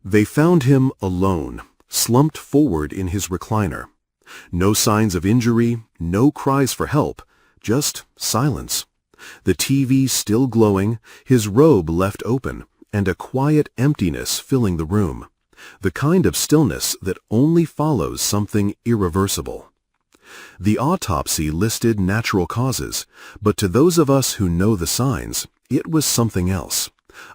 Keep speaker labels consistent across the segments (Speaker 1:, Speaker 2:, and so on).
Speaker 1: They found him alone, slumped forward in his recliner. No signs of injury, no cries for help, just silence. The TV still glowing, his robe left open, and a quiet emptiness filling the room. The kind of stillness that only follows something irreversible. The autopsy listed natural causes, but to those of us who know the signs, it was something else.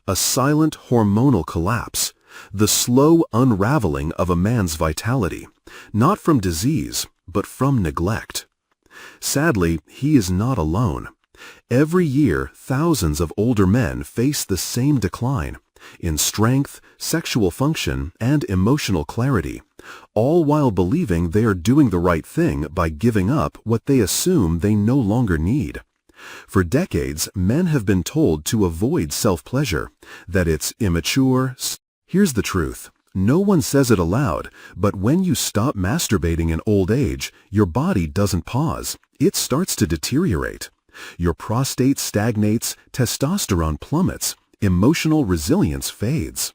Speaker 1: A silent hormonal collapse, the slow unraveling of a man's vitality, not from disease, but from neglect. Sadly, he is not alone. Every year, thousands of older men face the same decline in strength, sexual function, and emotional clarity, all while believing they are doing the right thing by giving up what they assume they no longer need. For decades, men have been told to avoid self-pleasure, that it's immature. Here's the truth. No one says it aloud, but when you stop masturbating in old age, your body doesn't pause. It starts to deteriorate. Your prostate stagnates, testosterone plummets, emotional resilience fades.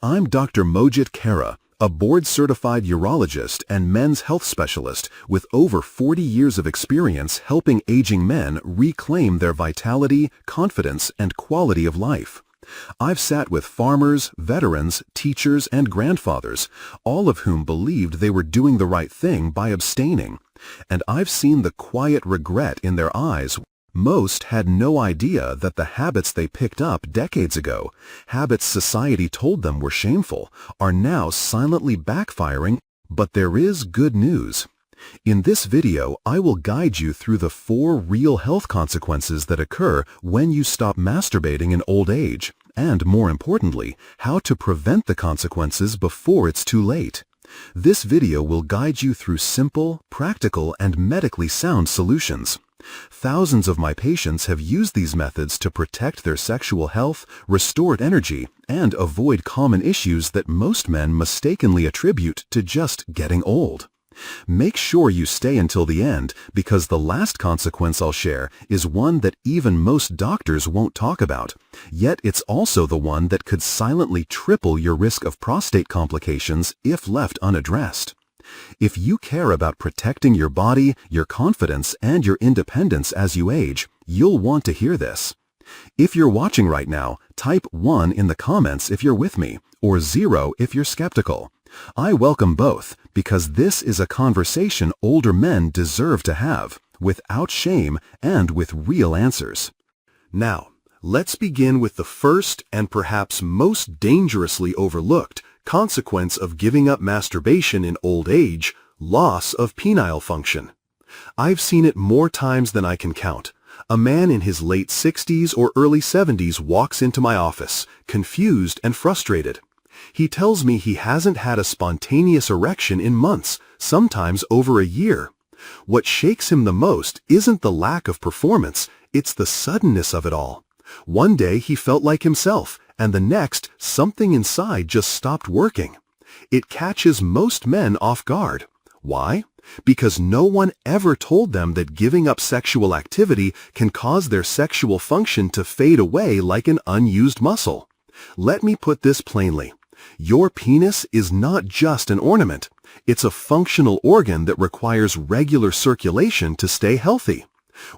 Speaker 1: I'm Dr. Mojit Kara, a board-certified urologist and men's health specialist with over 40 years of experience helping aging men reclaim their vitality, confidence, and quality of life. I've sat with farmers, veterans, teachers, and grandfathers, all of whom believed they were doing the right thing by abstaining. And I've seen the quiet regret in their eyes. Most had no idea that the habits they picked up decades ago, habits society told them were shameful, are now silently backfiring. But there is good news. In this video, I will guide you through the 4 real health consequences that occur when you stop masturbating in old age, and more importantly, how to prevent the consequences before it's too late. This video will guide you through simple, practical, and medically sound solutions. Thousands of my patients have used these methods to protect their sexual health, restore energy, and avoid common issues that most men mistakenly attribute to just getting old. Make sure you stay until the end, because the last consequence I'll share is one that even most doctors won't talk about. Yet it's also the one that could silently triple your risk of prostate complications if left unaddressed. If you care about protecting your body, your confidence, and your independence as you age, you'll want to hear this. If you're watching right now, type 1 in the comments if you're with me, or 0 if you're skeptical. I welcome both, because this is a conversation older men deserve to have, without shame and with real answers. Now, let's begin with the first and perhaps most dangerously overlooked consequence of giving up masturbation in old age: loss of penile function. I've seen it more times than I can count. A man in his late 60s or early 70s walks into my office, confused and frustrated. He tells me he hasn't had a spontaneous erection in months, sometimes over a year. What shakes him the most isn't the lack of performance, it's the suddenness of it all. One day he felt like himself, and the next, something inside just stopped working. It catches most men off guard. Why? Because no one ever told them that giving up sexual activity can cause their sexual function to fade away like an unused muscle. Let me put this plainly. Your penis is not just an ornament. It's a functional organ that requires regular circulation to stay healthy.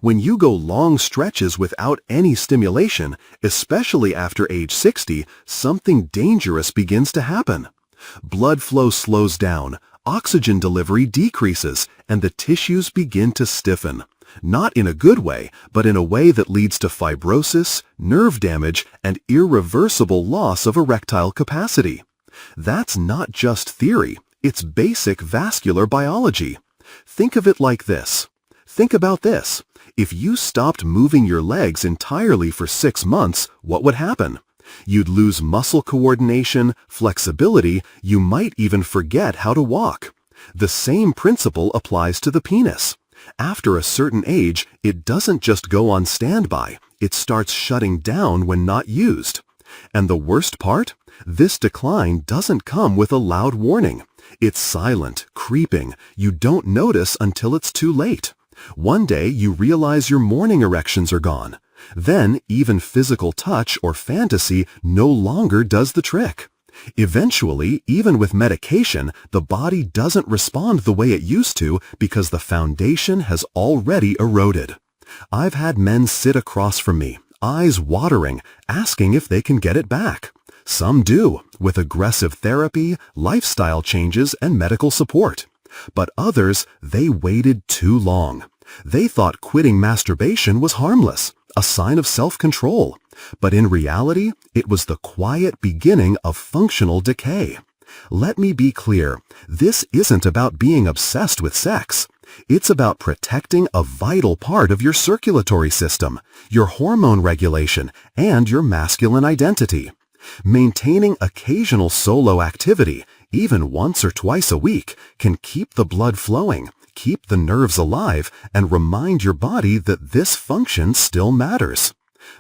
Speaker 1: When you go long stretches without any stimulation, especially after age 60, something dangerous begins to happen. Blood flow slows down, oxygen delivery decreases, and the tissues begin to stiffen. Not in a good way, but in a way that leads to fibrosis, nerve damage, and irreversible loss of erectile capacity. That's not just theory, it's basic vascular biology. Think of it like this. Think about this. If you stopped moving your legs entirely for 6 months, what would happen? You'd lose muscle coordination, flexibility, you might even forget how to walk. The same principle applies to the penis. After a certain age, it doesn't just go on standby, it starts shutting down when not used. And the worst part? This decline doesn't come with a loud warning. It's silent, creeping. You don't notice until it's too late. One day you realize your morning erections are gone. Then even physical touch or fantasy no longer does the trick. Eventually, even with medication, the body doesn't respond the way it used to because the foundation has already eroded. I've had men sit across from me, eyes watering, asking if they can get it back. Some do, with aggressive therapy, lifestyle changes, and medical support. But others, they waited too long. They thought quitting masturbation was harmless, a sign of self-control. But in reality, it was the quiet beginning of functional decay. Let me be clear, this isn't about being obsessed with sex. It's about protecting a vital part of your circulatory system, your hormone regulation, and your masculine identity. Maintaining occasional solo activity, even once or twice a week, can keep the blood flowing, keep the nerves alive, and remind your body that this function still matters.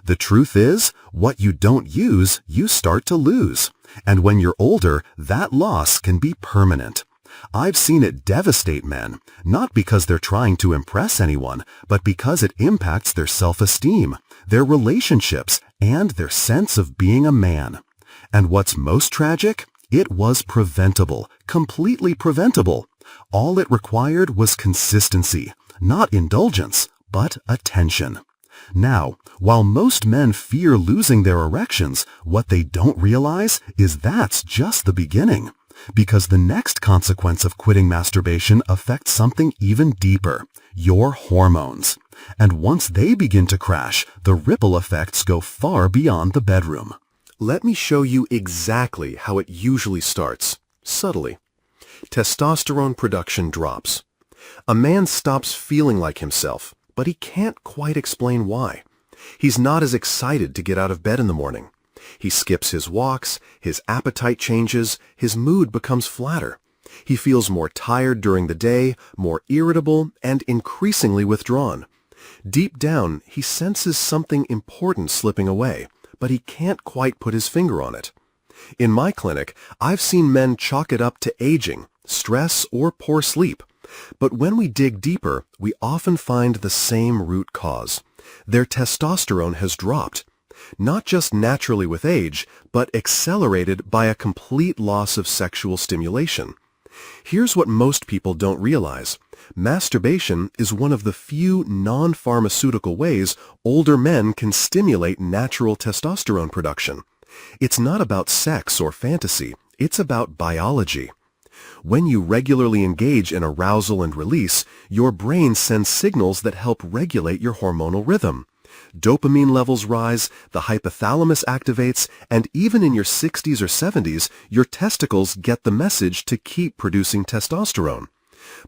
Speaker 1: The truth is, what you don't use, you start to lose. And when you're older, that loss can be permanent. I've seen it devastate men, not because they're trying to impress anyone, but because it impacts their self-esteem, their relationships, and their sense of being a man. And what's most tragic? It was preventable, completely preventable. All it required was consistency, not indulgence, but attention. Now, while most men fear losing their erections, what they don't realize is that's just the beginning. Because the next consequence of quitting masturbation affects something even deeper, your hormones. And once they begin to crash, the ripple effects go far beyond the bedroom. Let me show you exactly how it usually starts, subtly. Testosterone production drops. A man stops feeling like himself, but he can't quite explain why. He's not as excited to get out of bed in the morning. He skips his walks, his appetite changes, his mood becomes flatter. He feels more tired during the day, more irritable, and increasingly withdrawn. Deep down, he senses something important slipping away, but he can't quite put his finger on it. In my clinic, I've seen men chalk it up to aging, stress, or poor sleep. But when we dig deeper, we often find the same root cause. Their testosterone has dropped. Not just naturally with age, but accelerated by a complete loss of sexual stimulation. Here's what most people don't realize. Masturbation is one of the few non-pharmaceutical ways older men can stimulate natural testosterone production. It's not about sex or fantasy, it's about biology. When you regularly engage in arousal and release, your brain sends signals that help regulate your hormonal rhythm. Dopamine levels rise, the hypothalamus activates, and even in your 60s or 70s, your testicles get the message to keep producing testosterone.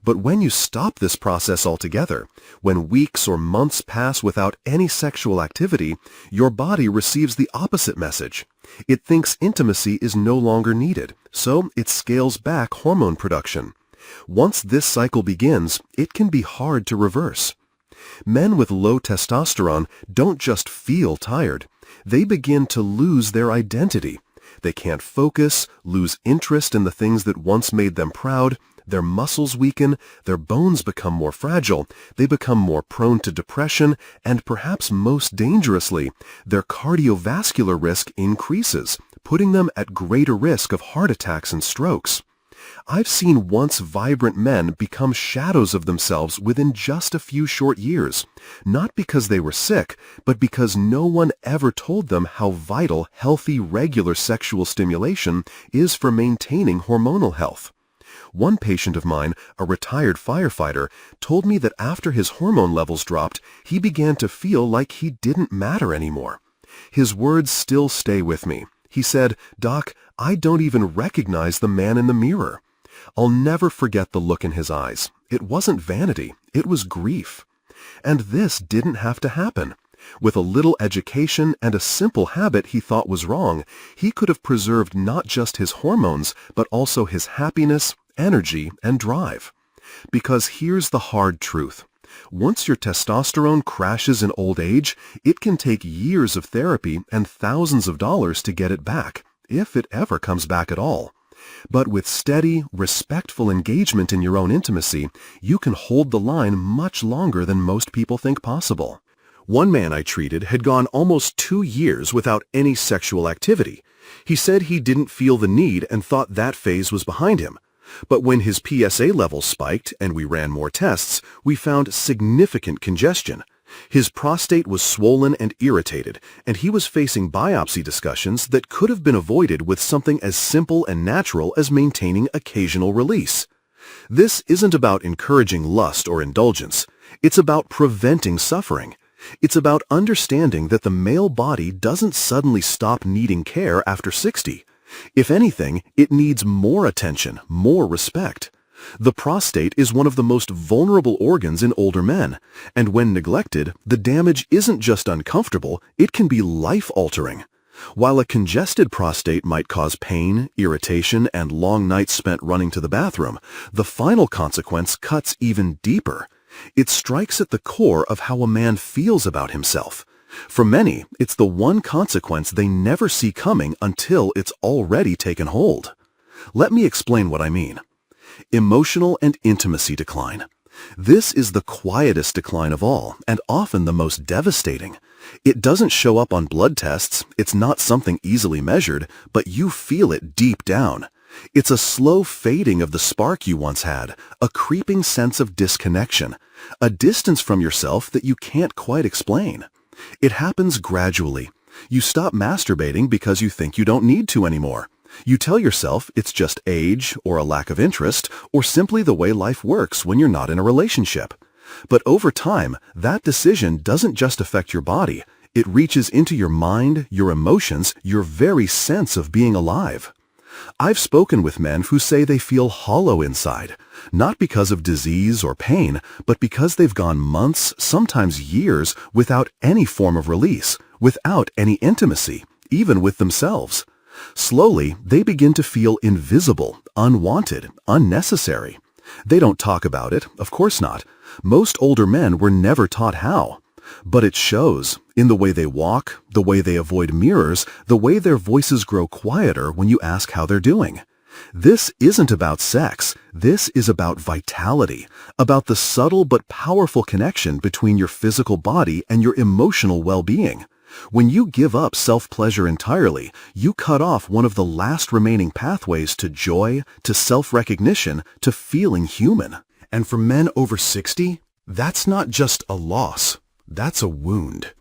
Speaker 1: But when you stop this process altogether, when weeks or months pass without any sexual activity, your body receives the opposite message. It thinks intimacy is no longer needed, so it scales back hormone production. Once this cycle begins, it can be hard to reverse. Men with low testosterone don't just feel tired. They begin to lose their identity. They can't focus, lose interest in the things that once made them proud. Their muscles weaken, their bones become more fragile, they become more prone to depression, and perhaps most dangerously, their cardiovascular risk increases, putting them at greater risk of heart attacks and strokes. I've seen once vibrant men become shadows of themselves within just a few short years, not because they were sick, but because no one ever told them how vital healthy, regular sexual stimulation is for maintaining hormonal health. One patient of mine, a retired firefighter, told me that after his hormone levels dropped, he began to feel like he didn't matter anymore. His words still stay with me. He said, "Doc, I don't even recognize the man in the mirror." I'll never forget the look in his eyes. It wasn't vanity, it was grief. And this didn't have to happen. With a little education and a simple habit he thought was wrong, he could have preserved not just his hormones, but also his happiness, energy, and drive. Because here's the hard truth. Once your testosterone crashes in old age, it can take years of therapy and thousands of dollars to get it back, if it ever comes back at all. But with steady, respectful engagement in your own intimacy, you can hold the line much longer than most people think possible. One man I treated had gone almost 2 years without any sexual activity. He said he didn't feel the need and thought that phase was behind him. But when his PSA levels spiked and we ran more tests, we found significant congestion. His prostate was swollen and irritated, and he was facing biopsy discussions that could have been avoided with something as simple and natural as maintaining occasional release. This isn't about encouraging lust or indulgence. It's about preventing suffering. It's about understanding that the male body doesn't suddenly stop needing care after 60. If anything, it needs more attention, more respect. The prostate is one of the most vulnerable organs in older men, and when neglected, the damage isn't just uncomfortable, it can be life-altering. While a congested prostate might cause pain, irritation, and long nights spent running to the bathroom, the final consequence cuts even deeper. It strikes at the core of how a man feels about himself. For many, it's the one consequence they never see coming until it's already taken hold. Let me explain what I mean. Emotional and intimacy decline. This is the quietest decline of all, and often the most devastating. It doesn't show up on blood tests, it's not something easily measured, but you feel it deep down. It's a slow fading of the spark you once had, a creeping sense of disconnection, a distance from yourself that you can't quite explain. It happens gradually. You stop masturbating because you think you don't need to anymore. You tell yourself it's just age, or a lack of interest, or simply the way life works when you're not in a relationship. But over time, that decision doesn't just affect your body. It reaches into your mind, your emotions, your very sense of being alive. I've spoken with men who say they feel hollow inside, not because of disease or pain, but because they've gone months, sometimes years, without any form of release, without any intimacy, even with themselves. Slowly, they begin to feel invisible, unwanted, unnecessary. They don't talk about it, of course not. Most older men were never taught how. But it shows in the way they walk, the way they avoid mirrors, the way their voices grow quieter when you ask how they're doing. This isn't about sex. This is about vitality, about the subtle but powerful connection between your physical body and your emotional well-being. When you give up self-pleasure entirely, you cut off one of the last remaining pathways to joy, to self-recognition, to feeling human. And for men over 60, that's not just a loss. That's a wound.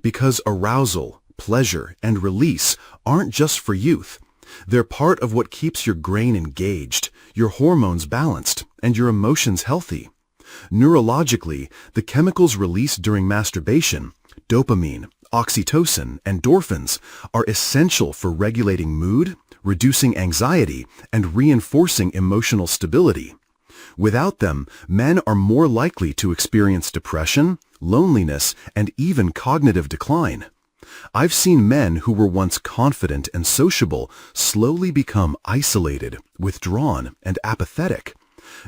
Speaker 1: Because arousal, pleasure, and release aren't just for youth. They're part of what keeps your brain engaged, your hormones balanced, and your emotions healthy. Neurologically, the chemicals released during masturbation, dopamine, oxytocin, and endorphins, are essential for regulating mood, reducing anxiety, and reinforcing emotional stability. Without them, men are more likely to experience depression, loneliness, and even cognitive decline. I've seen men who were once confident and sociable slowly become isolated, withdrawn, and apathetic.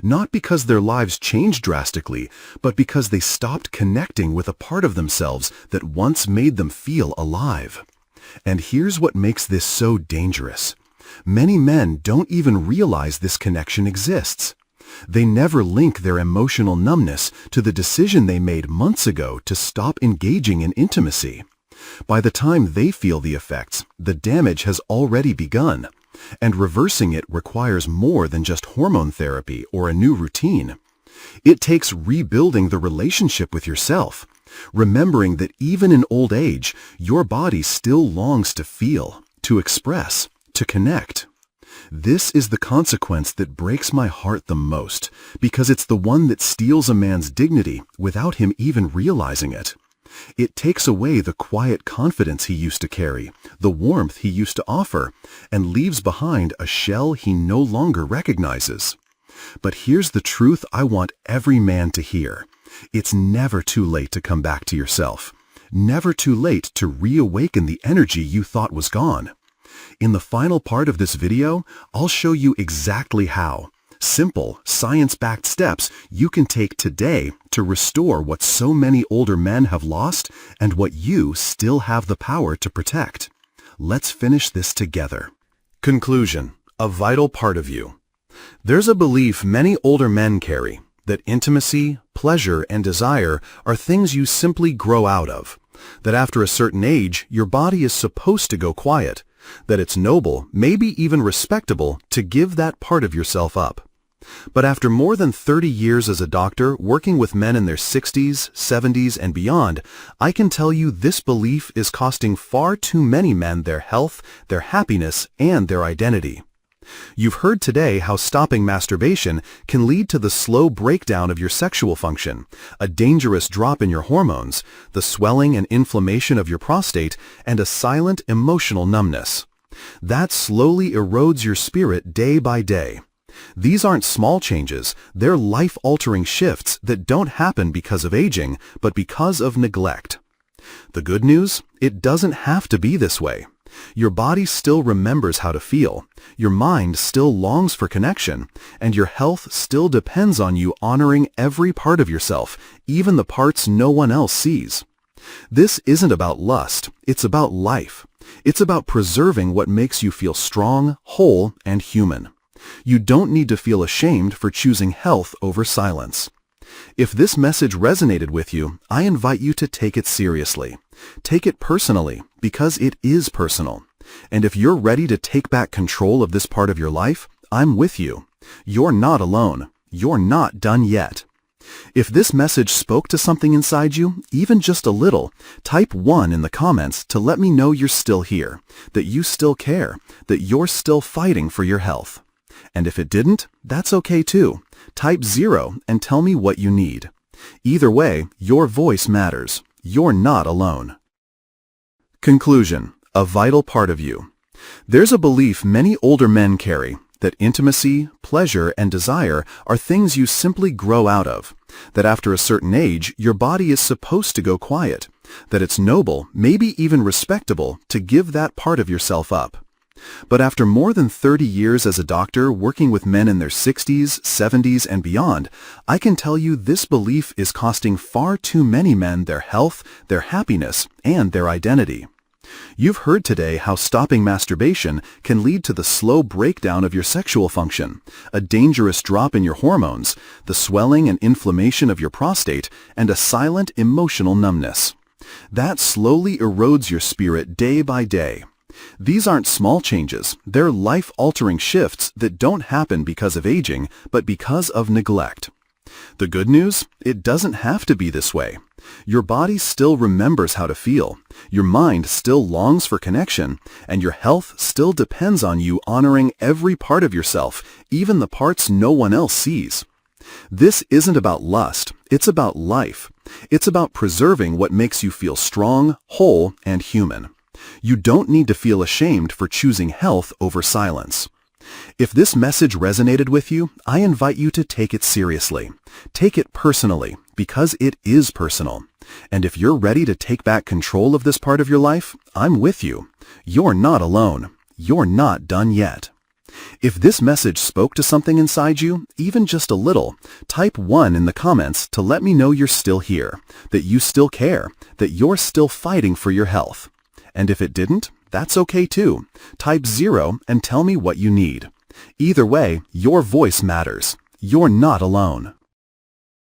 Speaker 1: Not because their lives changed drastically, but because they stopped connecting with a part of themselves that once made them feel alive. And here's what makes this so dangerous. Many men don't even realize this connection exists. They never link their emotional numbness to the decision they made months ago to stop engaging in intimacy. By the time they feel the effects, the damage has already begun, and reversing it requires more than just hormone therapy or a new routine. It takes rebuilding the relationship with yourself, remembering that even in old age, your body still longs to feel, to express, to connect. This is the consequence that breaks my heart the most, because it's the one that steals a man's dignity without him even realizing it. It takes away the quiet confidence he used to carry, the warmth he used to offer, and leaves behind a shell he no longer recognizes. But here's the truth I want every man to hear. It's never too late to come back to yourself. Never too late to reawaken the energy you thought was gone. In the final part of this video, I'll show you exactly how. Simple, science-backed steps you can take today to restore what so many older men have lost and what you still have the power to protect. Let's finish this together. Conclusion: a vital part of you. There's a belief many older men carry that intimacy, pleasure, and desire are things you simply grow out of. That after a certain age, your body is supposed to go quiet. that it's noble, maybe even respectable, to give that part of yourself up. But after more than 30 years as a doctor working with men in their 60s, 70s, and beyond, I can tell you this belief is costing far too many men their health, their happiness, and their identity. You've heard today how stopping masturbation can lead to the slow breakdown of your sexual function, a dangerous drop in your hormones, the swelling and inflammation of your prostate, and a silent emotional numbness. That slowly erodes your spirit day by day. These aren't small changes, they're life-altering shifts that don't happen because of aging, but because of neglect. The good news? It doesn't have to be this way. Your body still remembers how to feel, your mind still longs for connection, and your health still depends on you honoring every part of yourself, even the parts no one else sees. This isn't about lust, it's about life. It's about preserving what makes you feel strong, whole, and human. You don't need to feel ashamed for choosing health over silence. If this message resonated with you, I invite you to take it seriously. Take it personally, because it is personal. And if you're ready to take back control of this part of your life, I'm with you. You're not alone. You're not done yet. If this message spoke to something inside you, even just a little, type 1 in the comments to let me know you're still here, that you still care, that you're still fighting for your health. And if it didn't, that's okay too. Type 0 and tell me what you need. Either way, your voice matters. You're not alone. Conclusion: a vital part of you. There's a belief many older men carry that intimacy, pleasure, and desire are things you simply grow out of, that after a certain age, your body is supposed to go quiet, that it's noble, maybe even respectable, to give that part of yourself up. But after more than 30 years as a doctor working with men in their 60s, 70s, and beyond, I can tell you this belief is costing far too many men their health, their happiness, and their identity. You've heard today how stopping masturbation can lead to the slow breakdown of your sexual function, a dangerous drop in your hormones, the swelling and inflammation of your prostate, and a silent emotional numbness. That slowly erodes your spirit day by day. These aren't small changes, they're life-altering shifts that don't happen because of aging, but because of neglect. The good news? It doesn't have to be this way. Your body still remembers how to feel, your mind still longs for connection, and your health still depends on you honoring every part of yourself, even the parts no one else sees. This isn't about lust, it's about life. It's about preserving what makes you feel strong, whole, and human. You don't need to feel ashamed for choosing health over silence. If this message resonated with you, I invite you to take it seriously. Take it personally, because it is personal. And if you're ready to take back control of this part of your life, I'm with you. You're not alone. You're not done yet. If this message spoke to something inside you, even just a little, type 1 in the comments to let me know you're still here, that you still care, that you're still fighting for your health. And if it didn't, that's okay too. Type 0 and tell me what you need. Either way, your voice matters. You're not alone.